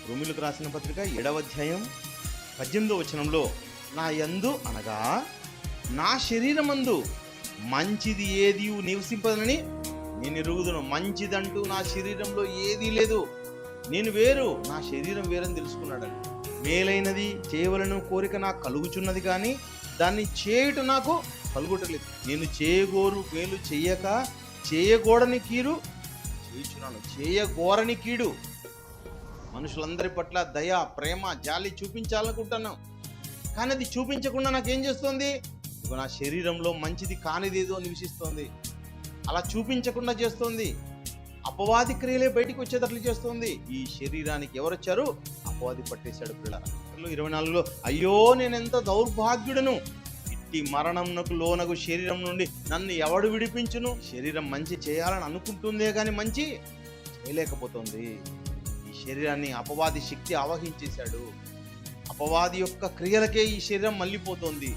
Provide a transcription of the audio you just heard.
రోమీయులకు రాసిన పత్రిక 7వ అధ్యాయం 18వ వచనంలో, నా యందు అనగా నా శరీరమందు మంచిది ఏది నివసింపదని నేను ఎరుగుదును. మంచిదంటూ నా శరీరంలో ఏదీ లేదు, నేను వేరు, నా శరీరం వేరని తెలుసుకున్నాడని. మేలైనది చేయవలను కోరిక నాకు కలుగుచున్నది, కానీ దాన్ని చేయుట నాకు కలుగుటలేదు. నేను చేయగోరు మేలు చెయ్యక చేయగోడని కీడు చేయుచున్నాను. చేయగోరని కీడు, మనుషులందరి పట్ల దయ, ప్రేమ, జాలి చూపించాలనుకుంటాను, కానీ అది చూపించకుండా నాకేం చేస్తుంది? నా శరీరంలో మంచిది కానిదేదో నివసిస్తోంది. అలా చూపించకుండా చేస్తోంది. అపవాది క్రియలే బయటికి వచ్చేటట్లు చేస్తుంది. ఈ శరీరానికి ఎవరు వచ్చారు? అపవాది పట్టేశాడు. పిల్లరా 24లో, అయ్యో నేనెంత దౌర్భాగ్యుడను, ఇట్టి మరణంనకు లోనగు శరీరం నుండి నన్ను ఎవడు విడిపించును? శరీరం మంచి చేయాలని అనుకుంటుందే కానీ మంచి చేయలేకపోతుంది. ఈ శరీరాన్ని అపవాది శక్తి ఆవహించేశాడు. అపవాది యొక్క క్రియలకే ఈ శరీరం మళ్ళీపోతుంది.